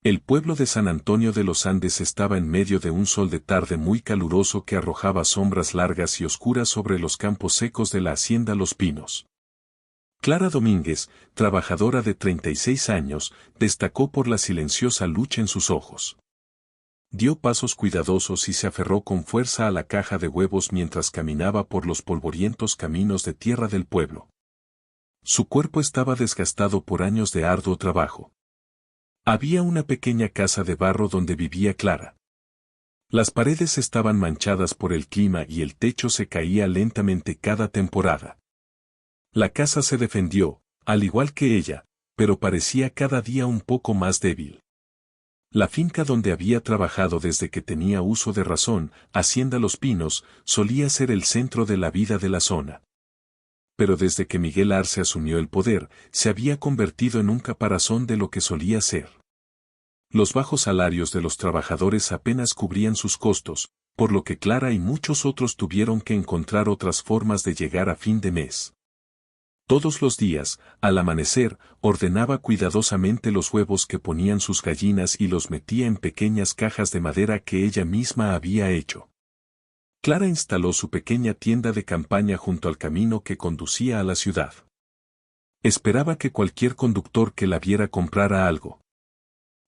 El pueblo de San Antonio de los Andes estaba en medio de un sol de tarde muy caluroso que arrojaba sombras largas y oscuras sobre los campos secos de la hacienda Los Pinos. Clara Domínguez, trabajadora de 36 años, destacó por la silenciosa lucha en sus ojos. Dio pasos cuidadosos y se aferró con fuerza a la caja de huevos mientras caminaba por los polvorientos caminos de tierra del pueblo. Su cuerpo estaba desgastado por años de arduo trabajo. Había una pequeña casa de barro donde vivía Clara. Las paredes estaban manchadas por el clima y el techo se caía lentamente cada temporada. La casa se defendió, al igual que ella, pero parecía cada día un poco más débil. La finca donde había trabajado desde que tenía uso de razón, Hacienda Los Pinos, solía ser el centro de la vida de la zona. Pero desde que Miguel Arce asumió el poder, se había convertido en un caparazón de lo que solía ser. Los bajos salarios de los trabajadores apenas cubrían sus costos, por lo que Clara y muchos otros tuvieron que encontrar otras formas de llegar a fin de mes. Todos los días, al amanecer, ordenaba cuidadosamente los huevos que ponían sus gallinas y los metía en pequeñas cajas de madera que ella misma había hecho. Clara instaló su pequeña tienda de campaña junto al camino que conducía a la ciudad. Esperaba que cualquier conductor que la viera comprara algo.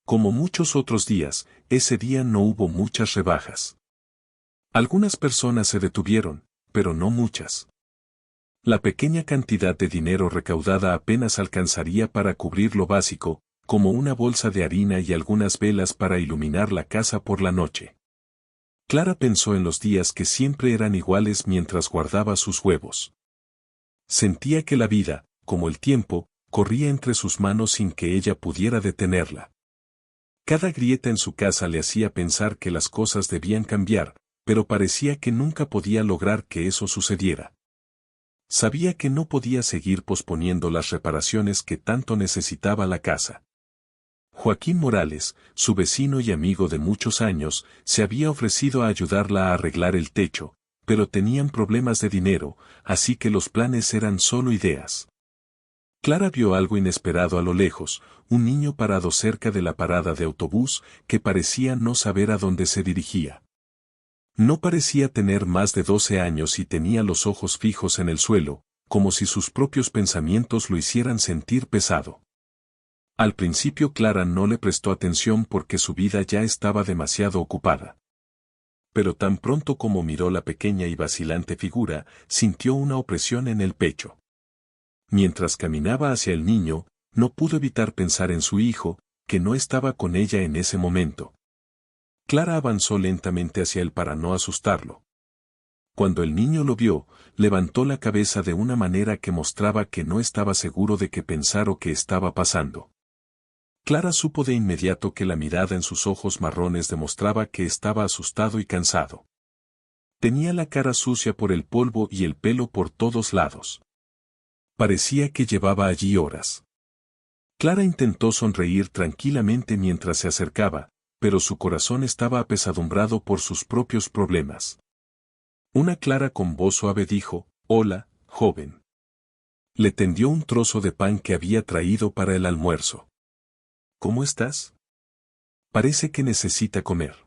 Como muchos otros días, ese día no hubo muchas rebajas. Algunas personas se detuvieron, pero no muchas. La pequeña cantidad de dinero recaudada apenas alcanzaría para cubrir lo básico, como una bolsa de harina y algunas velas para iluminar la casa por la noche. Clara pensó en los días que siempre eran iguales mientras guardaba sus huevos. Sentía que la vida, como el tiempo, corría entre sus manos sin que ella pudiera detenerla. Cada grieta en su casa le hacía pensar que las cosas debían cambiar, pero parecía que nunca podía lograr que eso sucediera. Sabía que no podía seguir posponiendo las reparaciones que tanto necesitaba la casa. Joaquín Morales, su vecino y amigo de muchos años, se había ofrecido a ayudarla a arreglar el techo, pero tenían problemas de dinero, así que los planes eran solo ideas. Clara vio algo inesperado a lo lejos, un niño parado cerca de la parada de autobús que parecía no saber a dónde se dirigía. No parecía tener más de 12 años y tenía los ojos fijos en el suelo, como si sus propios pensamientos lo hicieran sentir pesado. Al principio Clara no le prestó atención porque su vida ya estaba demasiado ocupada. Pero tan pronto como miró la pequeña y vacilante figura, sintió una opresión en el pecho. Mientras caminaba hacia el niño, no pudo evitar pensar en su hijo, que no estaba con ella en ese momento. Clara avanzó lentamente hacia él para no asustarlo. Cuando el niño lo vio, levantó la cabeza de una manera que mostraba que no estaba seguro de qué pensar o qué estaba pasando. Clara supo de inmediato que la mirada en sus ojos marrones demostraba que estaba asustado y cansado. Tenía la cara sucia por el polvo y el pelo por todos lados. Parecía que llevaba allí horas. Clara intentó sonreír tranquilamente mientras se acercaba, pero su corazón estaba apesadumbrado por sus propios problemas. Una Clara con voz suave dijo, «Hola, joven». Le tendió un trozo de pan que había traído para el almuerzo. «¿Cómo estás? Parece que necesita comer».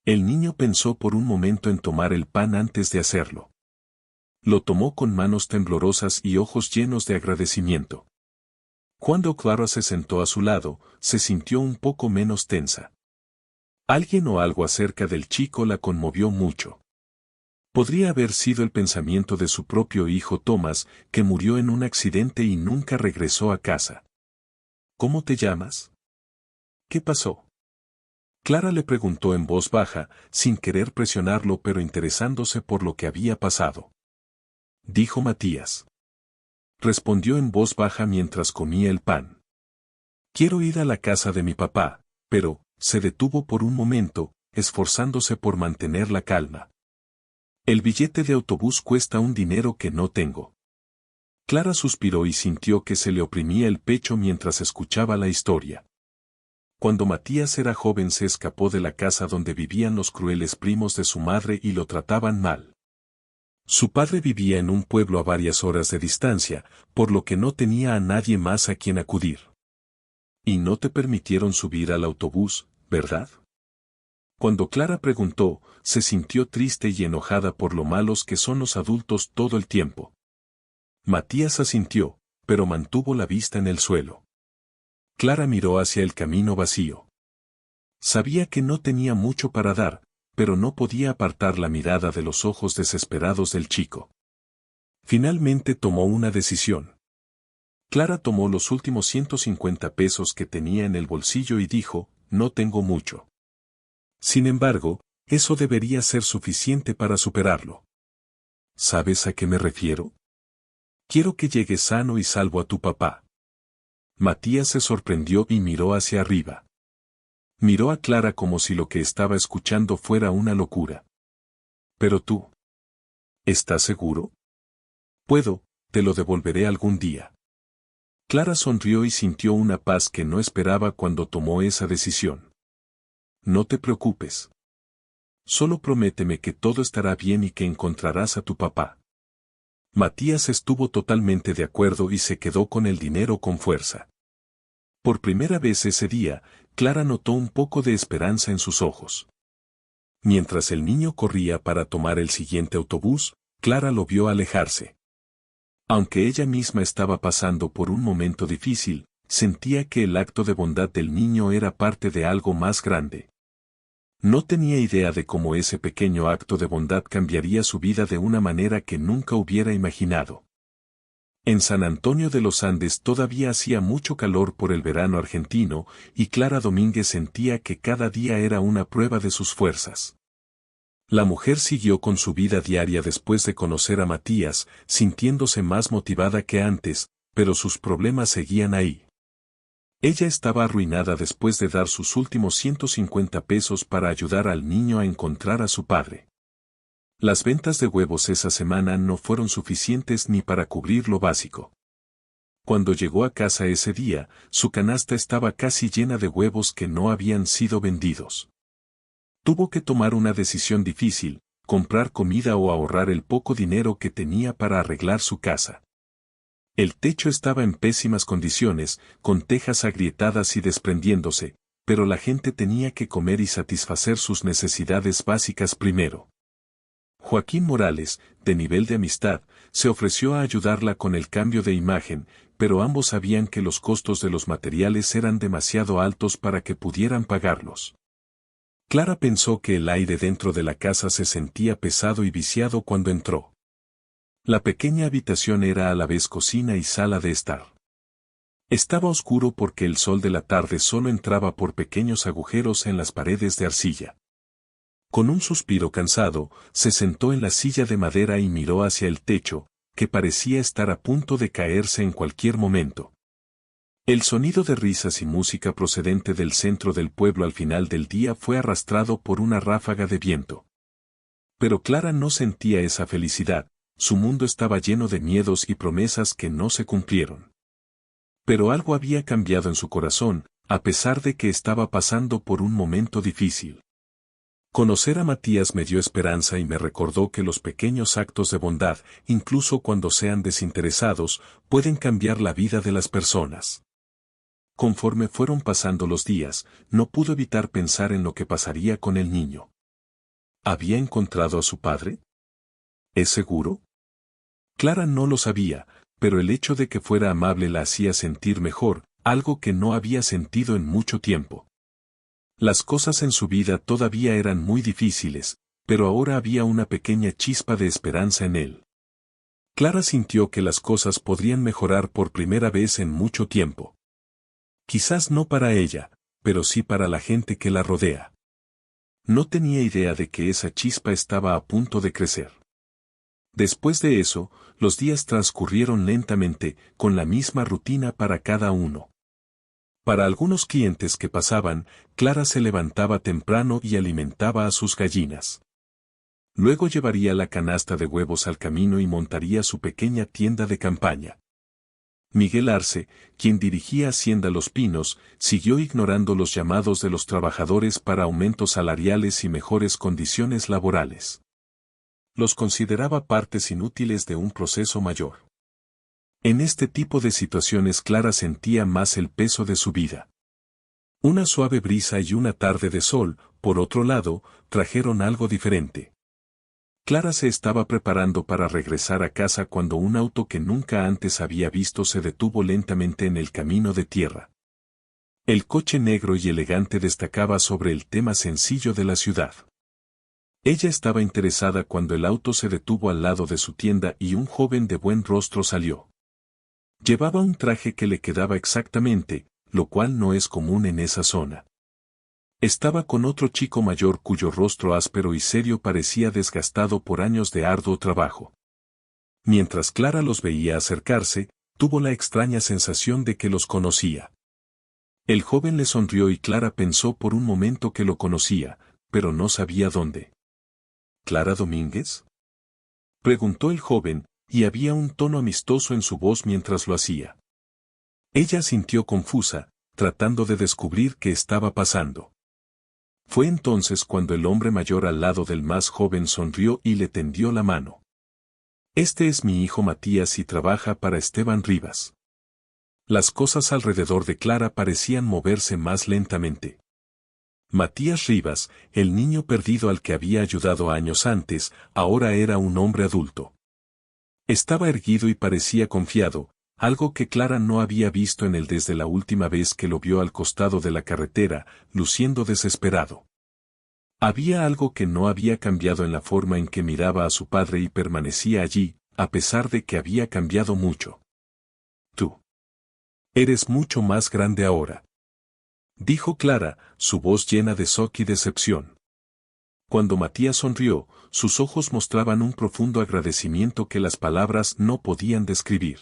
El niño pensó por un momento en tomar el pan antes de hacerlo. Lo tomó con manos temblorosas y ojos llenos de agradecimiento. Cuando Clara se sentó a su lado, se sintió un poco menos tensa. Alguien o algo acerca del chico la conmovió mucho. Podría haber sido el pensamiento de su propio hijo Thomas, que murió en un accidente y nunca regresó a casa. «¿Cómo te llamas? ¿Qué pasó?». Clara le preguntó en voz baja, sin querer presionarlo pero interesándose por lo que había pasado. «Dijo Matías». Respondió en voz baja mientras comía el pan. «Quiero ir a la casa de mi papá», pero se detuvo por un momento, esforzándose por mantener la calma. «El billete de autobús cuesta un dinero que no tengo». Clara suspiró y sintió que se le oprimía el pecho mientras escuchaba la historia. Cuando Matías era joven se escapó de la casa donde vivían los crueles primos de su madre y lo trataban mal. Su padre vivía en un pueblo a varias horas de distancia, por lo que no tenía a nadie más a quien acudir. Y no te permitieron subir al autobús, ¿verdad? Cuando Clara preguntó, se sintió triste y enojada por lo malos que son los adultos todo el tiempo. Matías asintió, pero mantuvo la vista en el suelo. Clara miró hacia el camino vacío. Sabía que no tenía mucho para dar, pero no podía apartar la mirada de los ojos desesperados del chico. Finalmente tomó una decisión. Clara tomó los últimos 150 pesos que tenía en el bolsillo y dijo, no tengo mucho. Sin embargo, eso debería ser suficiente para superarlo. ¿Sabes a qué me refiero? Quiero que llegues sano y salvo a tu papá. Matías se sorprendió y miró hacia arriba. Miró a Clara como si lo que estaba escuchando fuera una locura. Pero tú. ¿Estás seguro? Puedo, te lo devolveré algún día. Clara sonrió y sintió una paz que no esperaba cuando tomó esa decisión. No te preocupes. Solo prométeme que todo estará bien y que encontrarás a tu papá. Matías estuvo totalmente de acuerdo y se quedó con el dinero con fuerza. Por primera vez ese día, Clara notó un poco de esperanza en sus ojos. Mientras el niño corría para tomar el siguiente autobús, Clara lo vio alejarse. Aunque ella misma estaba pasando por un momento difícil, sentía que el acto de bondad del niño era parte de algo más grande. No tenía idea de cómo ese pequeño acto de bondad cambiaría su vida de una manera que nunca hubiera imaginado. En San Antonio de los Andes todavía hacía mucho calor por el verano argentino, y Clara Domínguez sentía que cada día era una prueba de sus fuerzas. La mujer siguió con su vida diaria después de conocer a Matías, sintiéndose más motivada que antes, pero sus problemas seguían ahí. Ella estaba arruinada después de dar sus últimos 150 pesos para ayudar al niño a encontrar a su padre. Las ventas de huevos esa semana no fueron suficientes ni para cubrir lo básico. Cuando llegó a casa ese día, su canasta estaba casi llena de huevos que no habían sido vendidos. Tuvo que tomar una decisión difícil, comprar comida o ahorrar el poco dinero que tenía para arreglar su casa. El techo estaba en pésimas condiciones, con tejas agrietadas y desprendiéndose, pero la gente tenía que comer y satisfacer sus necesidades básicas primero. Joaquín Morales, de nivel de amistad, se ofreció a ayudarla con el cambio de imagen, pero ambos sabían que los costos de los materiales eran demasiado altos para que pudieran pagarlos. Clara pensó que el aire dentro de la casa se sentía pesado y viciado cuando entró. La pequeña habitación era a la vez cocina y sala de estar. Estaba oscuro porque el sol de la tarde solo entraba por pequeños agujeros en las paredes de arcilla. Con un suspiro cansado, se sentó en la silla de madera y miró hacia el techo, que parecía estar a punto de caerse en cualquier momento. El sonido de risas y música procedente del centro del pueblo al final del día fue arrastrado por una ráfaga de viento. Pero Clara no sentía esa felicidad, su mundo estaba lleno de miedos y promesas que no se cumplieron. Pero algo había cambiado en su corazón, a pesar de que estaba pasando por un momento difícil. Conocer a Matías me dio esperanza y me recordó que los pequeños actos de bondad, incluso cuando sean desinteresados, pueden cambiar la vida de las personas. Conforme fueron pasando los días, no pudo evitar pensar en lo que pasaría con el niño. ¿Había encontrado a su padre? ¿Es seguro? Clara no lo sabía, pero el hecho de que fuera amable la hacía sentir mejor, algo que no había sentido en mucho tiempo. Las cosas en su vida todavía eran muy difíciles, pero ahora había una pequeña chispa de esperanza en él. Clara sintió que las cosas podrían mejorar por primera vez en mucho tiempo. Quizás no para ella, pero sí para la gente que la rodea. No tenía idea de que esa chispa estaba a punto de crecer. Después de eso, los días transcurrieron lentamente, con la misma rutina para cada uno. Para algunos clientes que pasaban, Clara se levantaba temprano y alimentaba a sus gallinas. Luego llevaría la canasta de huevos al camino y montaría su pequeña tienda de campaña. Miguel Arce, quien dirigía Hacienda Los Pinos, siguió ignorando los llamados de los trabajadores para aumentos salariales y mejores condiciones laborales. Los consideraba partes inútiles de un proceso mayor. En este tipo de situaciones Clara sentía más el peso de su vida. Una suave brisa y una tarde de sol, por otro lado, trajeron algo diferente. Clara se estaba preparando para regresar a casa cuando un auto que nunca antes había visto se detuvo lentamente en el camino de tierra. El coche negro y elegante destacaba sobre el tema sencillo de la ciudad. Ella estaba interesada cuando el auto se detuvo al lado de su tienda y un joven de buen rostro salió. Llevaba un traje que le quedaba exactamente, lo cual no es común en esa zona. Estaba con otro chico mayor cuyo rostro áspero y serio parecía desgastado por años de arduo trabajo. Mientras Clara los veía acercarse, tuvo la extraña sensación de que los conocía. El joven le sonrió y Clara pensó por un momento que lo conocía, pero no sabía dónde. ¿Clara Domínguez?, preguntó el joven, y había un tono amistoso en su voz mientras lo hacía. Ella sintió confusa, tratando de descubrir qué estaba pasando. Fue entonces cuando el hombre mayor al lado del más joven sonrió y le tendió la mano. Este es mi hijo Matías y trabaja para Esteban Rivas. Las cosas alrededor de Clara parecían moverse más lentamente. Matías Rivas, el niño perdido al que había ayudado años antes, ahora era un hombre adulto. Estaba erguido y parecía confiado, algo que Clara no había visto en él desde la última vez que lo vio al costado de la carretera, luciendo desesperado. Había algo que no había cambiado en la forma en que miraba a su padre y permanecía allí, a pesar de que había cambiado mucho. Tú eres mucho más grande ahora, dijo Clara, su voz llena de shock y decepción. Cuando Matías sonrió, sus ojos mostraban un profundo agradecimiento que las palabras no podían describir.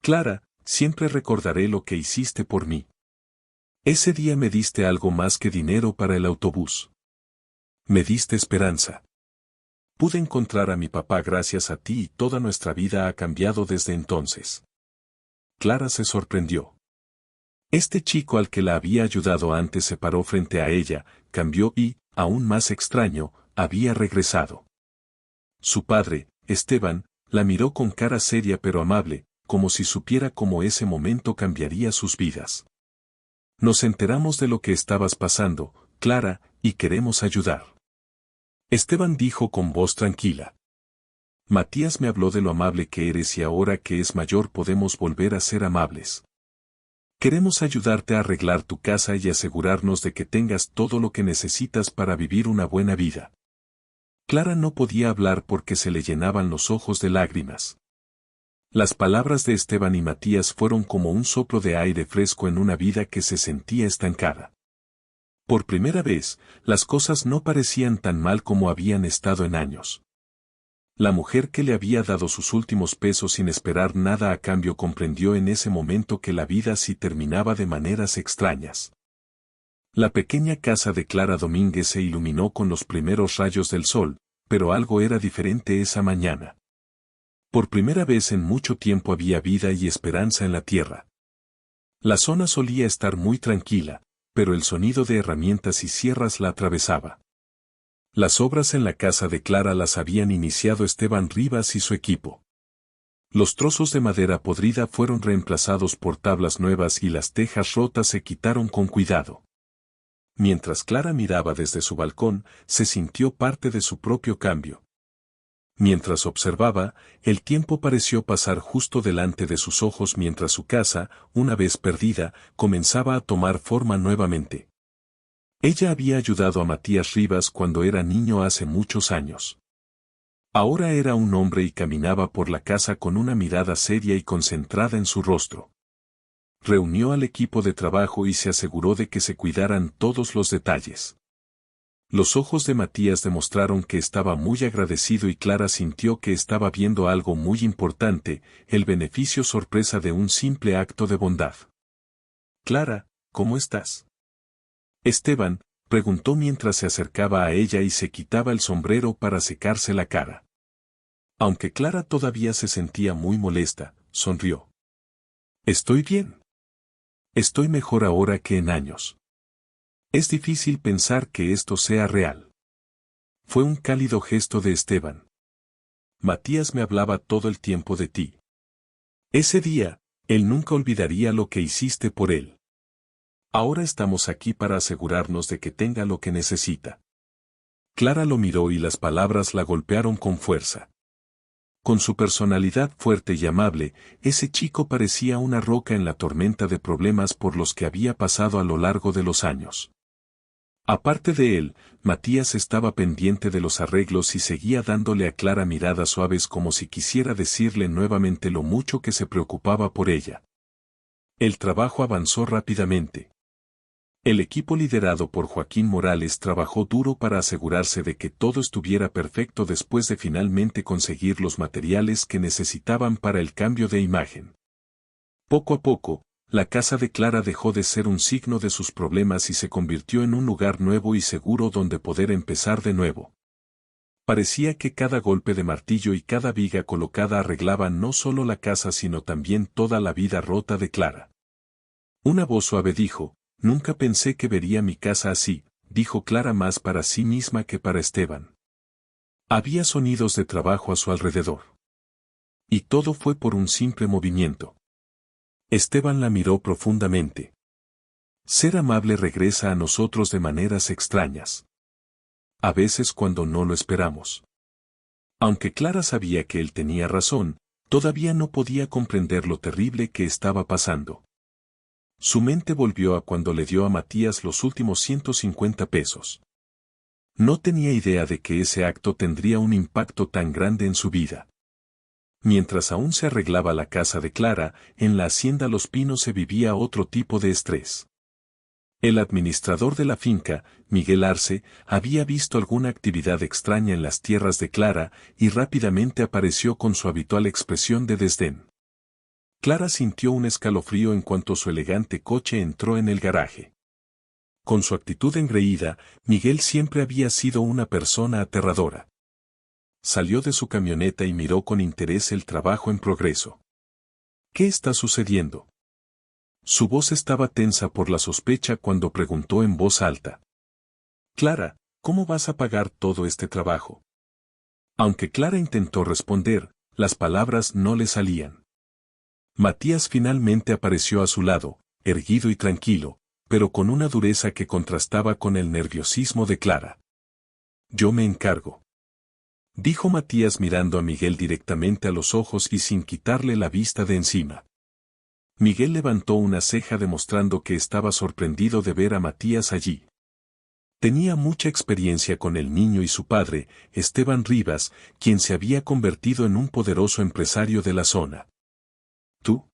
Clara, siempre recordaré lo que hiciste por mí. Ese día me diste algo más que dinero para el autobús. Me diste esperanza. Pude encontrar a mi papá gracias a ti y toda nuestra vida ha cambiado desde entonces. Clara se sorprendió. Este chico al que la había ayudado antes se paró frente a ella, cambió y, aún más extraño, había regresado. Su padre, Esteban, la miró con cara seria pero amable, como si supiera cómo ese momento cambiaría sus vidas. Nos enteramos de lo que estabas pasando, Clara, y queremos ayudar. Esteban dijo con voz tranquila. Matías me habló de lo amable que eres y ahora que es mayor podemos volver a ser amables. Queremos ayudarte a arreglar tu casa y asegurarnos de que tengas todo lo que necesitas para vivir una buena vida. Clara no podía hablar porque se le llenaban los ojos de lágrimas. Las palabras de Esteban y Matías fueron como un soplo de aire fresco en una vida que se sentía estancada. Por primera vez, las cosas no parecían tan mal como habían estado en años. La mujer que le había dado sus últimos pesos sin esperar nada a cambio comprendió en ese momento que la vida sí terminaba de maneras extrañas. La pequeña casa de Clara Domínguez se iluminó con los primeros rayos del sol, pero algo era diferente esa mañana. Por primera vez en mucho tiempo había vida y esperanza en la tierra. La zona solía estar muy tranquila, pero el sonido de herramientas y sierras la atravesaba. Las obras en la casa de Clara las habían iniciado Esteban Rivas y su equipo. Los trozos de madera podrida fueron reemplazados por tablas nuevas y las tejas rotas se quitaron con cuidado. Mientras Clara miraba desde su balcón, se sintió parte de su propio cambio. Mientras observaba, el tiempo pareció pasar justo delante de sus ojos mientras su casa, una vez perdida, comenzaba a tomar forma nuevamente. Ella había ayudado a Matías Rivas cuando era niño hace muchos años. Ahora era un hombre y caminaba por la casa con una mirada seria y concentrada en su rostro. Reunió al equipo de trabajo y se aseguró de que se cuidaran todos los detalles. Los ojos de Matías demostraron que estaba muy agradecido y Clara sintió que estaba viendo algo muy importante, el beneficio sorpresa de un simple acto de bondad. Clara, ¿cómo estás? Esteban, preguntó mientras se acercaba a ella y se quitaba el sombrero para secarse la cara. Aunque Clara todavía se sentía muy molesta, sonrió. Estoy bien. Estoy mejor ahora que en años. Es difícil pensar que esto sea real. Fue un cálido gesto de Esteban. Matías me hablaba todo el tiempo de ti. Ese día, él nunca olvidaría lo que hiciste por él. Ahora estamos aquí para asegurarnos de que tenga lo que necesita. Clara lo miró y las palabras la golpearon con fuerza. Con su personalidad fuerte y amable, ese chico parecía una roca en la tormenta de problemas por los que había pasado a lo largo de los años. Aparte de él, Matías estaba pendiente de los arreglos y seguía dándole a Clara miradas suaves como si quisiera decirle nuevamente lo mucho que se preocupaba por ella. El trabajo avanzó rápidamente. El equipo liderado por Joaquín Morales trabajó duro para asegurarse de que todo estuviera perfecto después de finalmente conseguir los materiales que necesitaban para el cambio de imagen. Poco a poco, la casa de Clara dejó de ser un signo de sus problemas y se convirtió en un lugar nuevo y seguro donde poder empezar de nuevo. Parecía que cada golpe de martillo y cada viga colocada arreglaban no solo la casa sino también toda la vida rota de Clara. Una voz suave dijo: «Nunca pensé que vería mi casa así», dijo Clara más para sí misma que para Esteban. Había sonidos de trabajo a su alrededor. Y todo fue por un simple movimiento. Esteban la miró profundamente. Ser amable regresa a nosotros de maneras extrañas. A veces cuando no lo esperamos. Aunque Clara sabía que él tenía razón, todavía no podía comprender lo terrible que estaba pasando. Su mente volvió a cuando le dio a Matías los últimos 150 pesos. No tenía idea de que ese acto tendría un impacto tan grande en su vida. Mientras aún se arreglaba la casa de Clara, en la hacienda Los Pinos se vivía otro tipo de estrés. El administrador de la finca, Miguel Arce, había visto alguna actividad extraña en las tierras de Clara y rápidamente apareció con su habitual expresión de desdén. Clara sintió un escalofrío en cuanto su elegante coche entró en el garaje. Con su actitud engreída, Miguel siempre había sido una persona aterradora. Salió de su camioneta y miró con interés el trabajo en progreso. ¿Qué está sucediendo? Su voz estaba tensa por la sospecha cuando preguntó en voz alta. Clara, ¿cómo vas a pagar todo este trabajo? Aunque Clara intentó responder, las palabras no le salían. Matías finalmente apareció a su lado, erguido y tranquilo, pero con una dureza que contrastaba con el nerviosismo de Clara. Yo me encargo. Dijo Matías mirando a Miguel directamente a los ojos y sin quitarle la vista de encima. Miguel levantó una ceja demostrando que estaba sorprendido de ver a Matías allí. Tenía mucha experiencia con el niño y su padre, Esteban Rivas, quien se había convertido en un poderoso empresario de la zona. ¿Tú?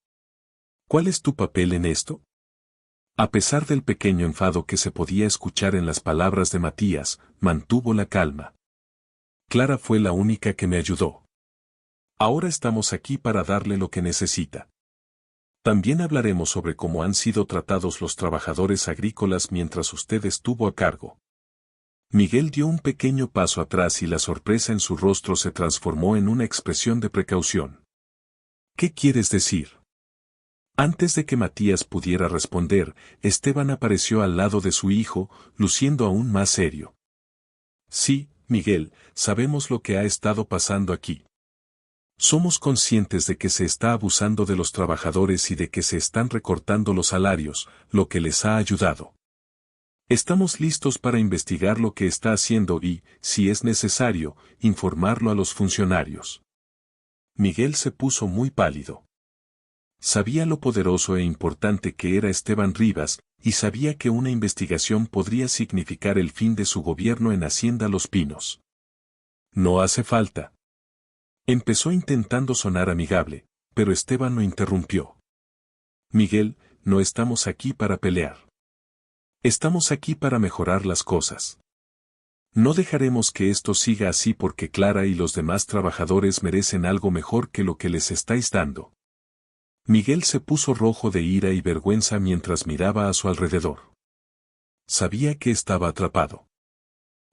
¿Cuál es tu papel en esto? A pesar del pequeño enfado que se podía escuchar en las palabras de Matías, mantuvo la calma. Clara fue la única que me ayudó. Ahora estamos aquí para darle lo que necesita. También hablaremos sobre cómo han sido tratados los trabajadores agrícolas mientras usted estuvo a cargo. Miguel dio un pequeño paso atrás y la sorpresa en su rostro se transformó en una expresión de precaución. ¿Qué quieres decir? Antes de que Matías pudiera responder, Esteban apareció al lado de su hijo, luciendo aún más serio. Sí, Miguel, sabemos lo que ha estado pasando aquí. Somos conscientes de que se está abusando de los trabajadores y de que se están recortando los salarios, lo que les ha ayudado. Estamos listos para investigar lo que está haciendo y, si es necesario, informarlo a los funcionarios. Miguel se puso muy pálido. Sabía lo poderoso e importante que era Esteban Rivas, y sabía que una investigación podría significar el fin de su gobierno en Hacienda Los Pinos. No hace falta. Empezó intentando sonar amigable, pero Esteban lo interrumpió. Miguel, no estamos aquí para pelear. Estamos aquí para mejorar las cosas. No dejaremos que esto siga así porque Clara y los demás trabajadores merecen algo mejor que lo que les estáis dando. Miguel se puso rojo de ira y vergüenza mientras miraba a su alrededor. Sabía que estaba atrapado.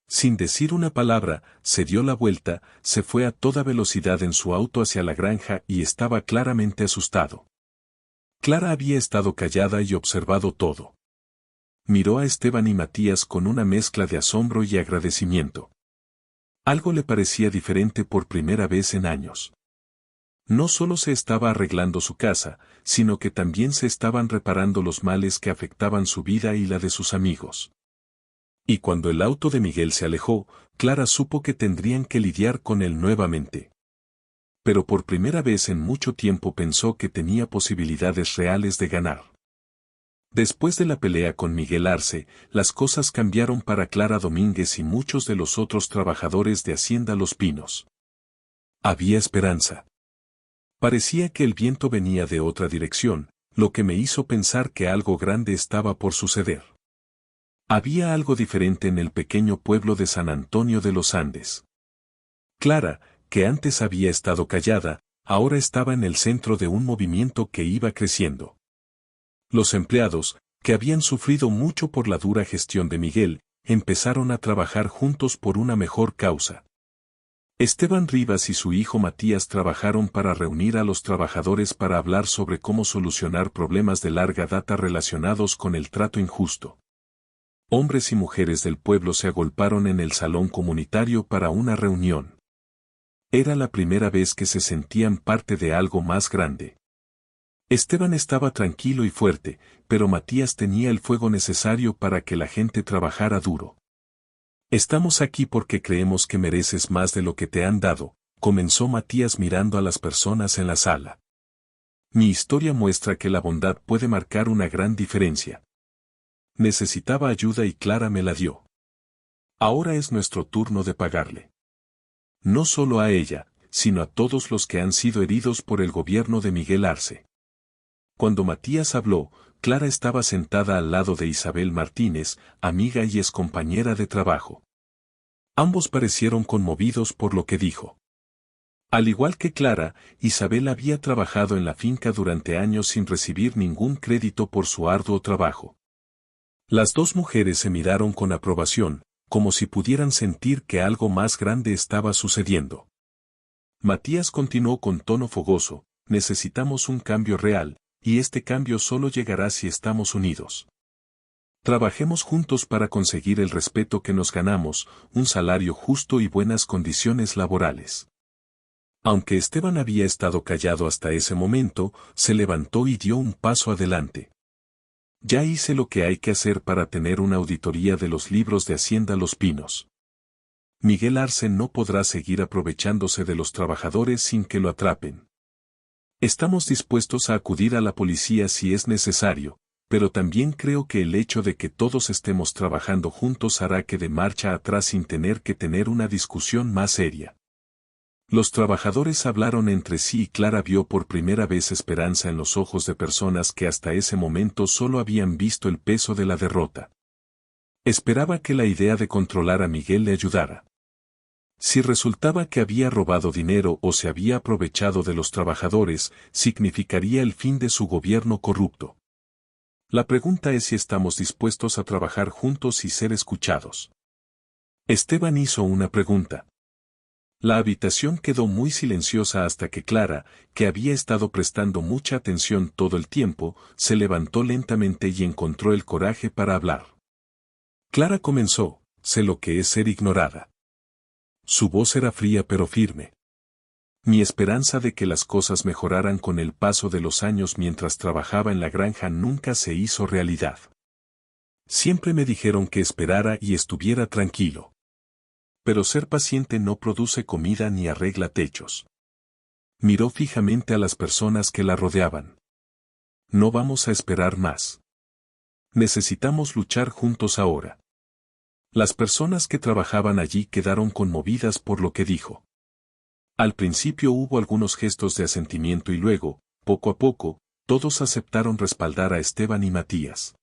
Sin decir una palabra, se dio la vuelta, se fue a toda velocidad en su auto hacia la granja y estaba claramente asustado. Clara había estado callada y observado todo. Miró a Esteban y Matías con una mezcla de asombro y agradecimiento. Algo le parecía diferente por primera vez en años. No solo se estaba arreglando su casa, sino que también se estaban reparando los males que afectaban su vida y la de sus amigos. Y cuando el auto de Miguel se alejó, Clara supo que tendrían que lidiar con él nuevamente. Pero por primera vez en mucho tiempo pensó que tenía posibilidades reales de ganar. Después de la pelea con Miguel Arce, las cosas cambiaron para Clara Domínguez y muchos de los otros trabajadores de Hacienda Los Pinos. Había esperanza. Parecía que el viento venía de otra dirección, lo que me hizo pensar que algo grande estaba por suceder. Había algo diferente en el pequeño pueblo de San Antonio de los Andes. Clara, que antes había estado callada, ahora estaba en el centro de un movimiento que iba creciendo. Los empleados, que habían sufrido mucho por la dura gestión de Miguel, empezaron a trabajar juntos por una mejor causa. Esteban Rivas y su hijo Matías trabajaron para reunir a los trabajadores para hablar sobre cómo solucionar problemas de larga data relacionados con el trato injusto. Hombres y mujeres del pueblo se agolparon en el salón comunitario para una reunión. Era la primera vez que se sentían parte de algo más grande. Esteban estaba tranquilo y fuerte, pero Matías tenía el fuego necesario para que la gente trabajara duro. Estamos aquí porque creemos que mereces más de lo que te han dado, comenzó Matías mirando a las personas en la sala. Mi historia muestra que la bondad puede marcar una gran diferencia. Necesitaba ayuda y Clara me la dio. Ahora es nuestro turno de pagarle. No solo a ella, sino a todos los que han sido heridos por el gobierno de Miguel Arce. Cuando Matías habló, Clara estaba sentada al lado de Isabel Martínez, amiga y excompañera de trabajo. Ambos parecieron conmovidos por lo que dijo. Al igual que Clara, Isabel había trabajado en la finca durante años sin recibir ningún crédito por su arduo trabajo. Las dos mujeres se miraron con aprobación, como si pudieran sentir que algo más grande estaba sucediendo. Matías continuó con tono fogoso, necesitamos un cambio real, y este cambio solo llegará si estamos unidos. Trabajemos juntos para conseguir el respeto que nos ganamos, un salario justo y buenas condiciones laborales. Aunque Esteban había estado callado hasta ese momento, se levantó y dio un paso adelante. Ya hice lo que hay que hacer para tener una auditoría de los libros de Hacienda Los Pinos. Miguel Arce no podrá seguir aprovechándose de los trabajadores sin que lo atrapen. Estamos dispuestos a acudir a la policía si es necesario, pero también creo que el hecho de que todos estemos trabajando juntos hará que dé marcha atrás sin tener que tener una discusión más seria. Los trabajadores hablaron entre sí y Clara vio por primera vez esperanza en los ojos de personas que hasta ese momento solo habían visto el peso de la derrota. Esperaba que la idea de controlar a Miguel le ayudara. Si resultaba que había robado dinero o se había aprovechado de los trabajadores, significaría el fin de su gobierno corrupto. La pregunta es si estamos dispuestos a trabajar juntos y ser escuchados. Esteban hizo una pregunta. La habitación quedó muy silenciosa hasta que Clara, que había estado prestando mucha atención todo el tiempo, se levantó lentamente y encontró el coraje para hablar. Clara comenzó, sé lo que es ser ignorada. Su voz era fría pero firme. Mi esperanza de que las cosas mejoraran con el paso de los años mientras trabajaba en la granja nunca se hizo realidad. Siempre me dijeron que esperara y estuviera tranquilo. Pero ser paciente no produce comida ni arregla techos. Miró fijamente a las personas que la rodeaban. No vamos a esperar más. Necesitamos luchar juntos ahora. Las personas que trabajaban allí quedaron conmovidas por lo que dijo. Al principio hubo algunos gestos de asentimiento y luego, poco a poco, todos aceptaron respaldar a Esteban y Matías.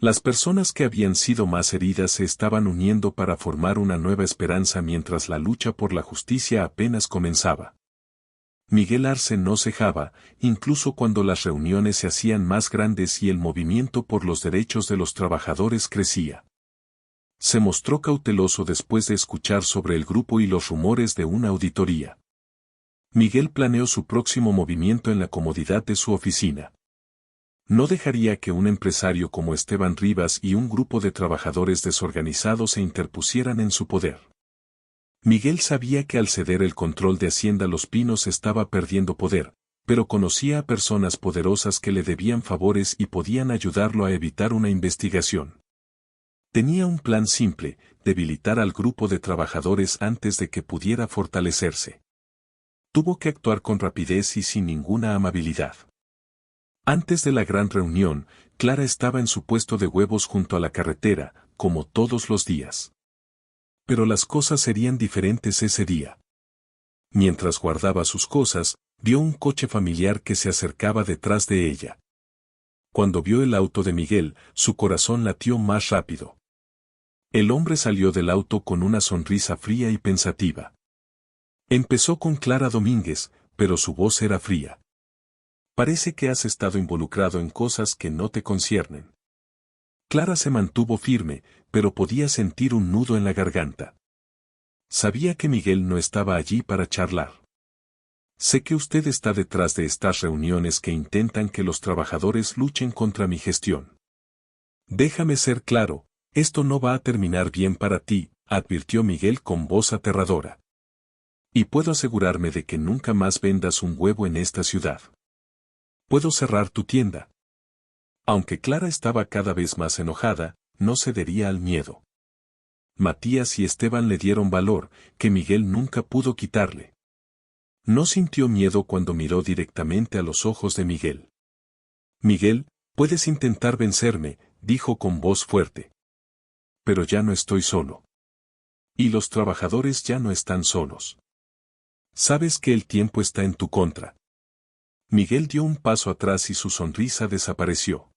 Las personas que habían sido más heridas se estaban uniendo para formar una nueva esperanza mientras la lucha por la justicia apenas comenzaba. Miguel Arce no cejaba, incluso cuando las reuniones se hacían más grandes y el movimiento por los derechos de los trabajadores crecía. Se mostró cauteloso después de escuchar sobre el grupo y los rumores de una auditoría. Miguel planeó su próximo movimiento en la comodidad de su oficina. No dejaría que un empresario como Esteban Rivas y un grupo de trabajadores desorganizados se interpusieran en su poder. Miguel sabía que al ceder el control de Hacienda Los Pinos estaba perdiendo poder, pero conocía a personas poderosas que le debían favores y podían ayudarlo a evitar una investigación. Tenía un plan simple: debilitar al grupo de trabajadores antes de que pudiera fortalecerse. Tuvo que actuar con rapidez y sin ninguna amabilidad. Antes de la gran reunión, Clara estaba en su puesto de huevos junto a la carretera, como todos los días. Pero las cosas serían diferentes ese día. Mientras guardaba sus cosas, vio un coche familiar que se acercaba detrás de ella. Cuando vio el auto de Miguel, su corazón latió más rápido. El hombre salió del auto con una sonrisa fría y pensativa. Empezó con Clara Domínguez, pero su voz era fría. Parece que has estado involucrado en cosas que no te conciernen. Clara se mantuvo firme, pero podía sentir un nudo en la garganta. Sabía que Miguel no estaba allí para charlar. Sé que usted está detrás de estas reuniones que intentan que los trabajadores luchen contra mi gestión. Déjame ser claro, esto no va a terminar bien para ti, advirtió Miguel con voz aterradora. Y puedo asegurarme de que nunca más vendas un huevo en esta ciudad. Puedo cerrar tu tienda. Aunque Clara estaba cada vez más enojada, no cedería al miedo. Matías y Esteban le dieron valor, que Miguel nunca pudo quitarle. No sintió miedo cuando miró directamente a los ojos de Miguel. Miguel, puedes intentar vencerme, dijo con voz fuerte. Pero ya no estoy solo. Y los trabajadores ya no están solos. Sabes que el tiempo está en tu contra. Miguel dio un paso atrás y su sonrisa desapareció.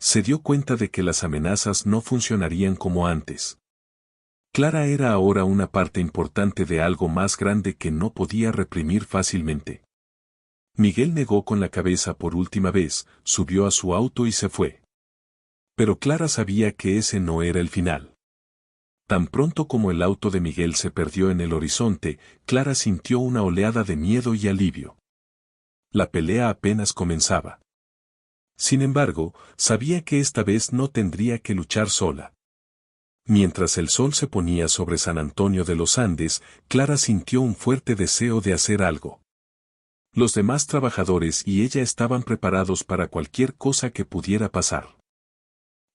Se dio cuenta de que las amenazas no funcionarían como antes. Clara era ahora una parte importante de algo más grande que no podía reprimir fácilmente. Miguel negó con la cabeza por última vez, subió a su auto y se fue. Pero Clara sabía que ese no era el final. Tan pronto como el auto de Miguel se perdió en el horizonte, Clara sintió una oleada de miedo y alivio. La pelea apenas comenzaba. Sin embargo, sabía que esta vez no tendría que luchar sola. Mientras el sol se ponía sobre San Antonio de los Andes, Clara sintió un fuerte deseo de hacer algo. Los demás trabajadores y ella estaban preparados para cualquier cosa que pudiera pasar.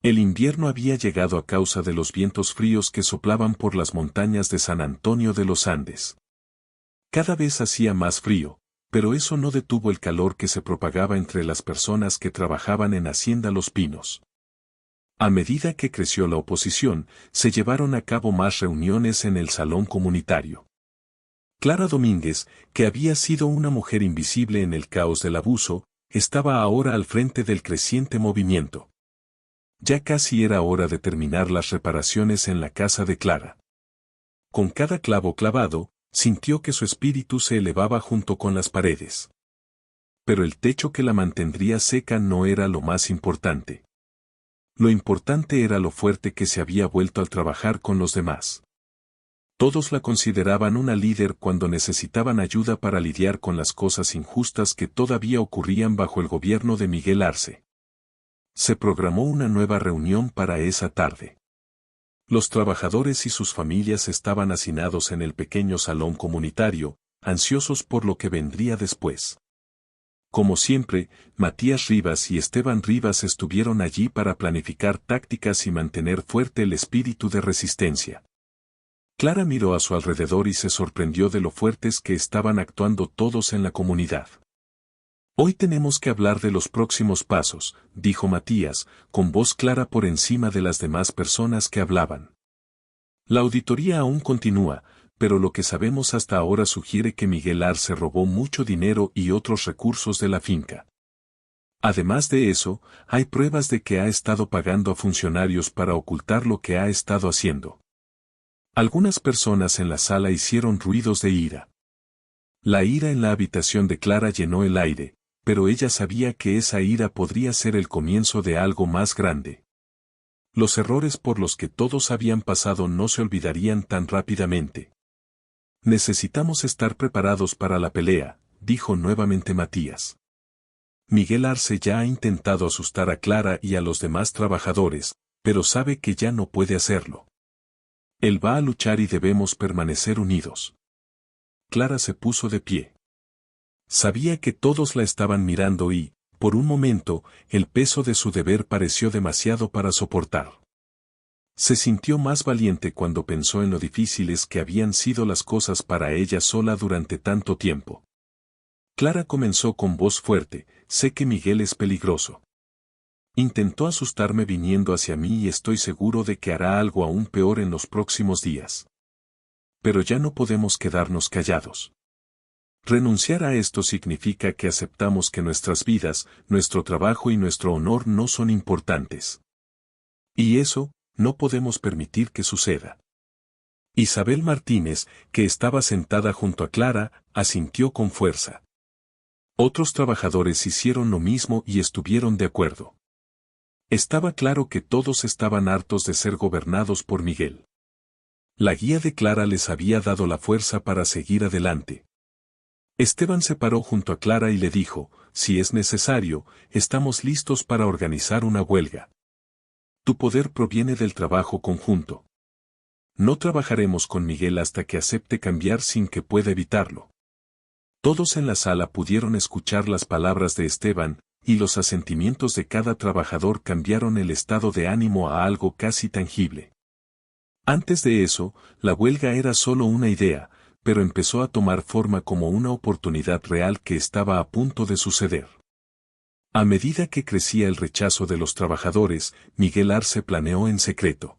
El invierno había llegado a causa de los vientos fríos que soplaban por las montañas de San Antonio de los Andes. Cada vez hacía más frío, pero eso no detuvo el calor que se propagaba entre las personas que trabajaban en Hacienda Los Pinos. A medida que creció la oposición, se llevaron a cabo más reuniones en el salón comunitario. Clara Domínguez, que había sido una mujer invisible en el caos del abuso, estaba ahora al frente del creciente movimiento. Ya casi era hora de terminar las reparaciones en la casa de Clara. Con cada clavo clavado, sintió que su espíritu se elevaba junto con las paredes. Pero el techo que la mantendría seca no era lo más importante. Lo importante era lo fuerte que se había vuelto al trabajar con los demás. Todos la consideraban una líder cuando necesitaban ayuda para lidiar con las cosas injustas que todavía ocurrían bajo el gobierno de Miguel Arce. Se programó una nueva reunión para esa tarde. Los trabajadores y sus familias estaban hacinados en el pequeño salón comunitario, ansiosos por lo que vendría después. Como siempre, Matías Rivas y Esteban Rivas estuvieron allí para planificar tácticas y mantener fuerte el espíritu de resistencia. Clara miró a su alrededor y se sorprendió de lo fuertes que estaban actuando todos en la comunidad. Hoy tenemos que hablar de los próximos pasos, dijo Matías, con voz clara por encima de las demás personas que hablaban. La auditoría aún continúa, pero lo que sabemos hasta ahora sugiere que Miguel Arce robó mucho dinero y otros recursos de la finca. Además de eso, hay pruebas de que ha estado pagando a funcionarios para ocultar lo que ha estado haciendo. Algunas personas en la sala hicieron ruidos de ira. La ira en la habitación de Clara llenó el aire, pero ella sabía que esa ira podría ser el comienzo de algo más grande. Los errores por los que todos habían pasado no se olvidarían tan rápidamente. Necesitamos estar preparados para la pelea, dijo nuevamente Matías. Miguel Arce ya ha intentado asustar a Clara y a los demás trabajadores, pero sabe que ya no puede hacerlo. Él va a luchar y debemos permanecer unidos. Clara se puso de pie. Sabía que todos la estaban mirando y, por un momento, el peso de su deber pareció demasiado para soportar. Se sintió más valiente cuando pensó en lo difíciles que habían sido las cosas para ella sola durante tanto tiempo. Clara comenzó con voz fuerte: sé que Miguel es peligroso. Intentó asustarme viniendo hacia mí y estoy seguro de que hará algo aún peor en los próximos días. Pero ya no podemos quedarnos callados. Renunciar a esto significa que aceptamos que nuestras vidas, nuestro trabajo y nuestro honor no son importantes. Y eso, no podemos permitir que suceda. Isabel Martínez, que estaba sentada junto a Clara, asintió con fuerza. Otros trabajadores hicieron lo mismo y estuvieron de acuerdo. Estaba claro que todos estaban hartos de ser gobernados por Miguel. La guía de Clara les había dado la fuerza para seguir adelante. Esteban se paró junto a Clara y le dijo: si es necesario, estamos listos para organizar una huelga. Tu poder proviene del trabajo conjunto. No trabajaremos con Miguel hasta que acepte cambiar sin que pueda evitarlo. Todos en la sala pudieron escuchar las palabras de Esteban, y los asentimientos de cada trabajador cambiaron el estado de ánimo a algo casi tangible. Antes de eso, la huelga era solo una idea, pero empezó a tomar forma como una oportunidad real que estaba a punto de suceder. A medida que crecía el rechazo de los trabajadores, Miguel Arce planeó en secreto.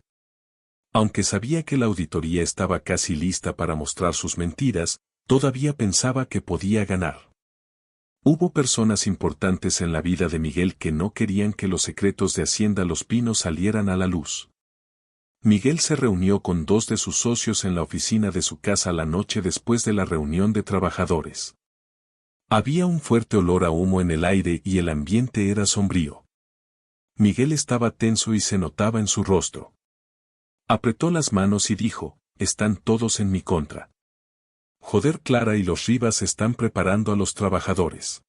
Aunque sabía que la auditoría estaba casi lista para mostrar sus mentiras, todavía pensaba que podía ganar. Hubo personas importantes en la vida de Miguel que no querían que los secretos de Hacienda Los Pinos salieran a la luz. Miguel se reunió con dos de sus socios en la oficina de su casa la noche después de la reunión de trabajadores. Había un fuerte olor a humo en el aire y el ambiente era sombrío. Miguel estaba tenso y se notaba en su rostro. Apretó las manos y dijo: están todos en mi contra. Joder, Clara y los Rivas están preparando a los trabajadores.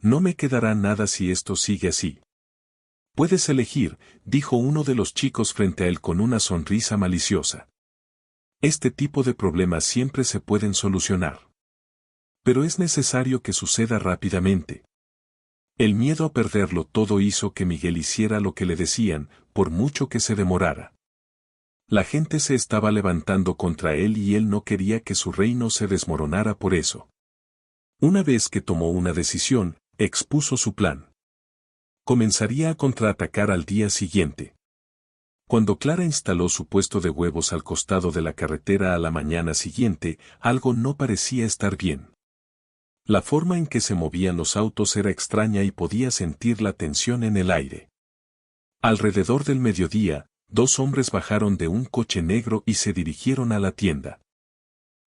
No me quedará nada si esto sigue así. Puedes elegir, dijo uno de los chicos frente a él con una sonrisa maliciosa. Este tipo de problemas siempre se pueden solucionar. Pero es necesario que suceda rápidamente. El miedo a perderlo todo hizo que Miguel hiciera lo que le decían, por mucho que se demorara. La gente se estaba levantando contra él y él no quería que su reino se desmoronara por eso. Una vez que tomó una decisión, expuso su plan. Comenzaría a contraatacar al día siguiente. Cuando Clara instaló su puesto de huevos al costado de la carretera a la mañana siguiente, algo no parecía estar bien. La forma en que se movían los autos era extraña y podía sentir la tensión en el aire. Alrededor del mediodía, dos hombres bajaron de un coche negro y se dirigieron a la tienda.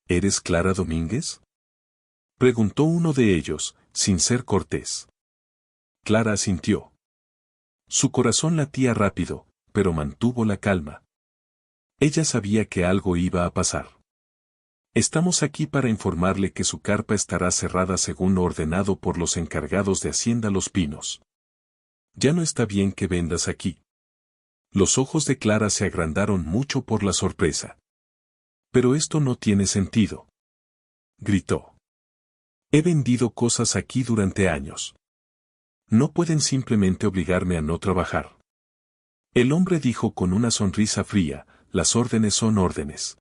¿Eres Clara Domínguez?, preguntó uno de ellos, sin ser cortés. Clara asintió. Su corazón latía rápido, pero mantuvo la calma. Ella sabía que algo iba a pasar. Estamos aquí para informarle que su carpa estará cerrada según lo ordenado por los encargados de Hacienda Los Pinos. Ya no está bien que vendas aquí. Los ojos de Clara se agrandaron mucho por la sorpresa. Pero esto no tiene sentido, gritó. He vendido cosas aquí durante años. No pueden simplemente obligarme a no trabajar. El hombre dijo con una sonrisa fría: las órdenes son órdenes.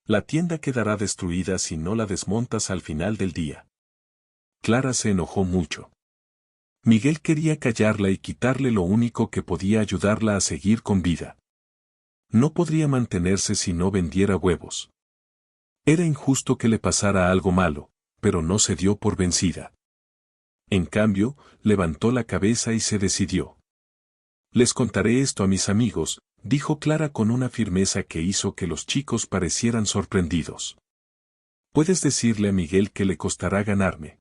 La tienda quedará destruida si no la desmontas al final del día. Clara se enojó mucho. Miguel quería callarla y quitarle lo único que podía ayudarla a seguir con vida. No podría mantenerse si no vendiera huevos. Era injusto que le pasara algo malo, pero no se dio por vencida. En cambio, levantó la cabeza y se decidió. Les contaré esto a mis amigos, dijo Clara con una firmeza que hizo que los chicos parecieran sorprendidos. Puedes decirle a Miguel que le costará ganarme.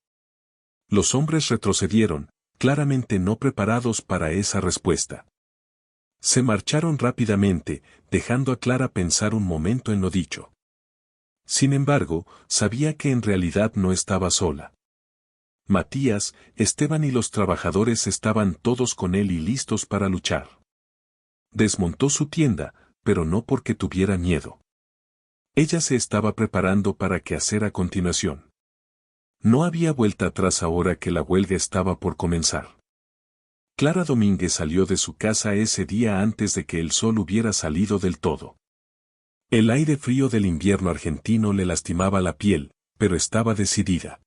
Los hombres retrocedieron, claramente no preparados para esa respuesta. Se marcharon rápidamente, dejando a Clara pensar un momento en lo dicho. Sin embargo, sabía que en realidad no estaba sola. Matías, Esteban y los trabajadores estaban todos con él y listos para luchar. Desmontó su tienda, pero no porque tuviera miedo. Ella se estaba preparando para qué hacer a continuación. No había vuelta atrás ahora que la huelga estaba por comenzar. Clara Domínguez salió de su casa ese día antes de que el sol hubiera salido del todo. El aire frío del invierno argentino le lastimaba la piel, pero estaba decidida.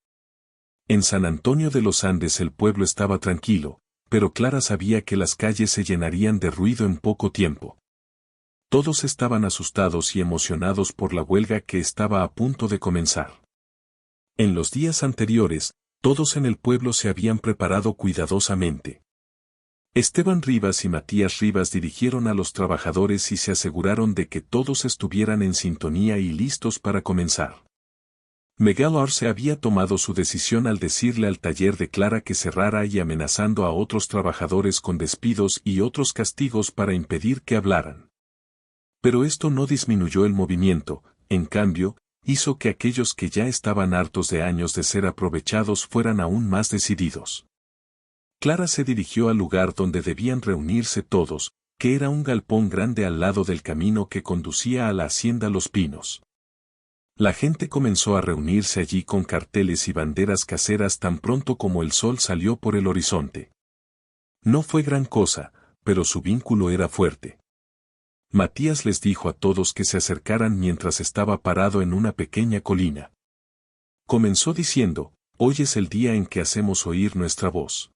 En San Antonio de los Andes el pueblo estaba tranquilo, pero Clara sabía que las calles se llenarían de ruido en poco tiempo. Todos estaban asustados y emocionados por la huelga que estaba a punto de comenzar. En los días anteriores, todos en el pueblo se habían preparado cuidadosamente. Esteban Rivas y Matías Rivas dirigieron a los trabajadores y se aseguraron de que todos estuvieran en sintonía y listos para comenzar. Miguel Arce había tomado su decisión al decirle al taller de Clara que cerrara y amenazando a otros trabajadores con despidos y otros castigos para impedir que hablaran. Pero esto no disminuyó el movimiento, en cambio, hizo que aquellos que ya estaban hartos de años de ser aprovechados fueran aún más decididos. Clara se dirigió al lugar donde debían reunirse todos, que era un galpón grande al lado del camino que conducía a la hacienda Los Pinos. La gente comenzó a reunirse allí con carteles y banderas caseras tan pronto como el sol salió por el horizonte. No fue gran cosa, pero su vínculo era fuerte. Matías les dijo a todos que se acercaran mientras estaba parado en una pequeña colina. Comenzó diciendo, «Hoy es el día en que hacemos oír nuestra voz».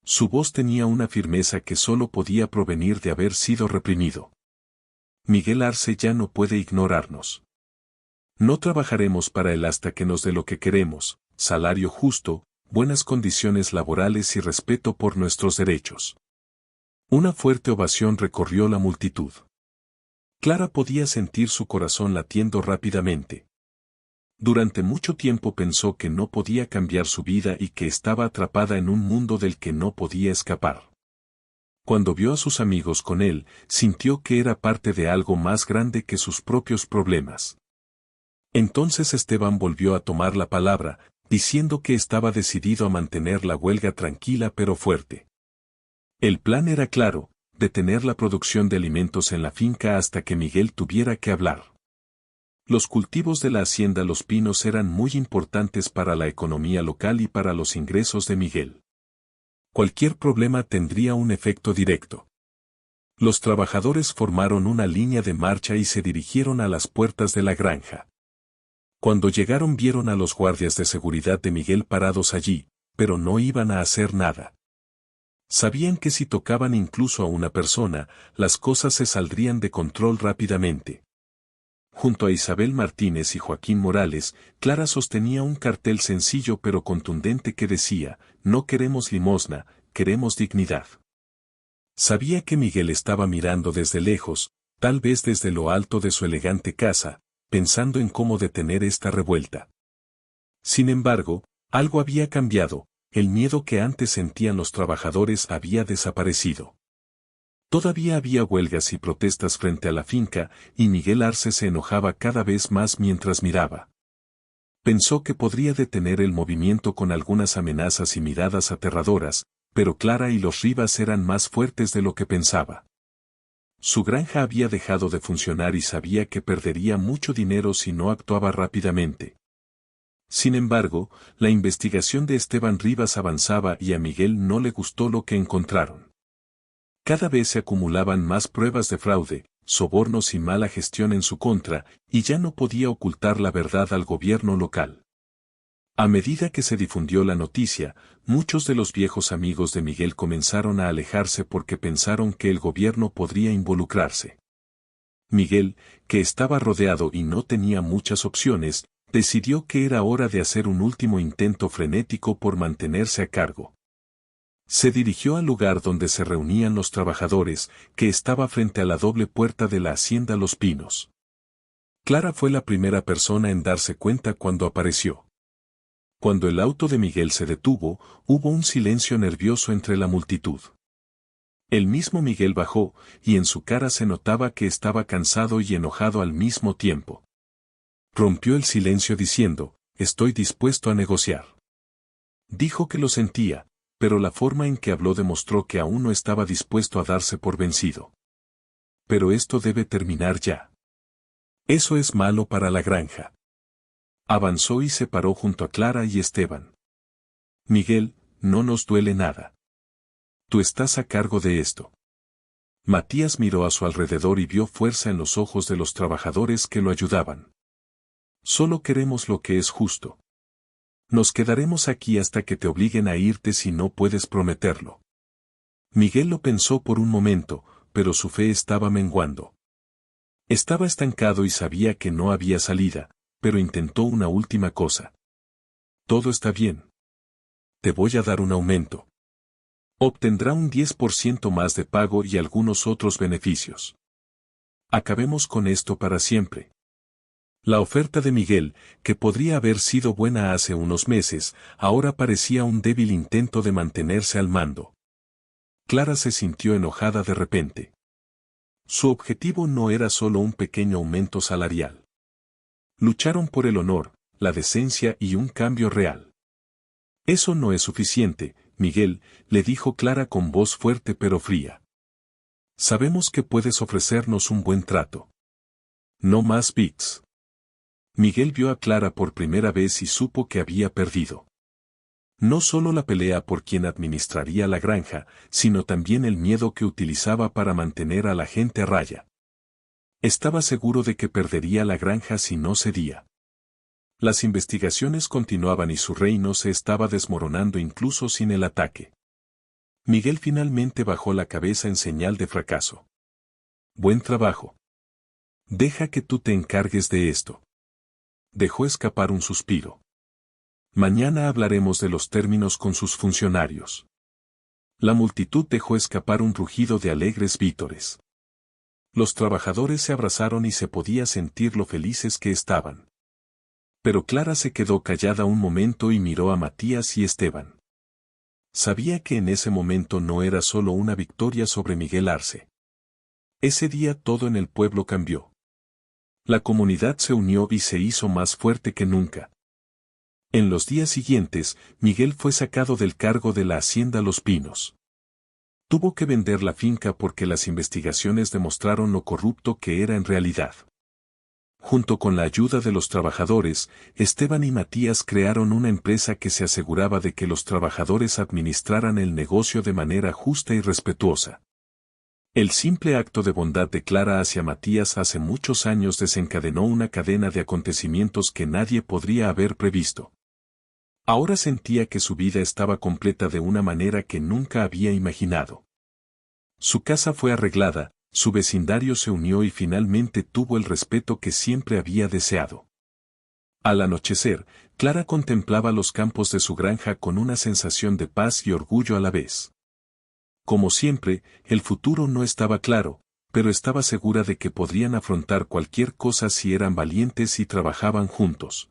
Su voz tenía una firmeza que solo podía provenir de haber sido reprimido. Miguel Arce ya no puede ignorarnos. No trabajaremos para él hasta que nos dé lo que queremos, salario justo, buenas condiciones laborales y respeto por nuestros derechos. Una fuerte ovación recorrió la multitud. Clara podía sentir su corazón latiendo rápidamente. Durante mucho tiempo pensó que no podía cambiar su vida y que estaba atrapada en un mundo del que no podía escapar. Cuando vio a sus amigos con él, sintió que era parte de algo más grande que sus propios problemas. Entonces Esteban volvió a tomar la palabra, diciendo que estaba decidido a mantener la huelga tranquila pero fuerte. El plan era claro, detener la producción de alimentos en la finca hasta que Miguel tuviera que hablar. Los cultivos de la hacienda Los Pinos eran muy importantes para la economía local y para los ingresos de Miguel. Cualquier problema tendría un efecto directo. Los trabajadores formaron una línea de marcha y se dirigieron a las puertas de la granja. Cuando llegaron vieron a los guardias de seguridad de Miguel parados allí, pero no iban a hacer nada. Sabían que si tocaban incluso a una persona, las cosas se saldrían de control rápidamente. Junto a Isabel Martínez y Joaquín Morales, Clara sostenía un cartel sencillo pero contundente que decía, «No queremos limosna, queremos dignidad». Sabía que Miguel estaba mirando desde lejos, tal vez desde lo alto de su elegante casa, pensando en cómo detener esta revuelta. Sin embargo, algo había cambiado, el miedo que antes sentían los trabajadores había desaparecido. Todavía había huelgas y protestas frente a la finca, y Miguel Arce se enojaba cada vez más mientras miraba. Pensó que podría detener el movimiento con algunas amenazas y miradas aterradoras, pero Clara y los Rivas eran más fuertes de lo que pensaba. Su granja había dejado de funcionar y sabía que perdería mucho dinero si no actuaba rápidamente. Sin embargo, la investigación de Esteban Rivas avanzaba y a Miguel no le gustó lo que encontraron. Cada vez se acumulaban más pruebas de fraude, sobornos y mala gestión en su contra, y ya no podía ocultar la verdad al gobierno local. A medida que se difundió la noticia, muchos de los viejos amigos de Miguel comenzaron a alejarse porque pensaron que el gobierno podría involucrarse. Miguel, que estaba rodeado y no tenía muchas opciones, decidió que era hora de hacer un último intento frenético por mantenerse a cargo. Se dirigió al lugar donde se reunían los trabajadores, que estaba frente a la doble puerta de la hacienda Los Pinos. Clara fue la primera persona en darse cuenta cuando apareció. Cuando el auto de Miguel se detuvo, hubo un silencio nervioso entre la multitud. El mismo Miguel bajó, y en su cara se notaba que estaba cansado y enojado al mismo tiempo. Rompió el silencio diciendo, «Estoy dispuesto a negociar». Dijo que lo sentía, pero la forma en que habló demostró que aún no estaba dispuesto a darse por vencido. pero esto debe terminar ya. Eso es malo para la granja. Avanzó y se paró junto a Clara y Esteban. Miguel, no nos duele nada. Tú estás a cargo de esto. Matías miró a su alrededor y vio fuerza en los ojos de los trabajadores que lo ayudaban. Solo queremos lo que es justo. Nos quedaremos aquí hasta que te obliguen a irte si no puedes prometerlo. Miguel lo pensó por un momento, pero su fe estaba menguando. Estaba estancado y sabía que no había salida, pero intentó una última cosa. Todo está bien. Te voy a dar un aumento. Obtendrá un 10% más de pago y algunos otros beneficios. Acabemos con esto para siempre. La oferta de Miguel, que podría haber sido buena hace unos meses, ahora parecía un débil intento de mantenerse al mando. Clara se sintió enojada de repente. Su objetivo no era solo un pequeño aumento salarial. Lucharon por el honor, la decencia y un cambio real. Eso no es suficiente, Miguel, le dijo Clara con voz fuerte pero fría. Sabemos que puedes ofrecernos un buen trato. No más bits. Miguel vio a Clara por primera vez y supo que había perdido. No solo la pelea por quien administraría la granja, sino también el miedo que utilizaba para mantener a la gente a raya. Estaba seguro de que perdería la granja si no cedía. Las investigaciones continuaban y su reino se estaba desmoronando incluso sin el ataque. Miguel finalmente bajó la cabeza en señal de fracaso. Buen trabajo. Deja que tú te encargues de esto. Dejó escapar un suspiro. Mañana hablaremos de los términos con sus funcionarios. La multitud dejó escapar un rugido de alegres vítores. Los trabajadores se abrazaron y se podía sentir lo felices que estaban. Pero Clara se quedó callada un momento y miró a Matías y Esteban. Sabía que en ese momento no era solo una victoria sobre Miguel Arce. Ese día todo en el pueblo cambió. La comunidad se unió y se hizo más fuerte que nunca. En los días siguientes, Miguel fue sacado del cargo de la hacienda Los Pinos. Tuvo que vender la finca porque las investigaciones demostraron lo corrupto que era en realidad. Junto con la ayuda de los trabajadores, Esteban y Matías crearon una empresa que se aseguraba de que los trabajadores administraran el negocio de manera justa y respetuosa. El simple acto de bondad de Clara hacia Matías hace muchos años desencadenó una cadena de acontecimientos que nadie podría haber previsto. Ahora sentía que su vida estaba completa de una manera que nunca había imaginado. Su casa fue arreglada, su vecindario se unió y finalmente tuvo el respeto que siempre había deseado. Al anochecer, Clara contemplaba los campos de su granja con una sensación de paz y orgullo a la vez. Como siempre, el futuro no estaba claro, pero estaba segura de que podrían afrontar cualquier cosa si eran valientes y trabajaban juntos.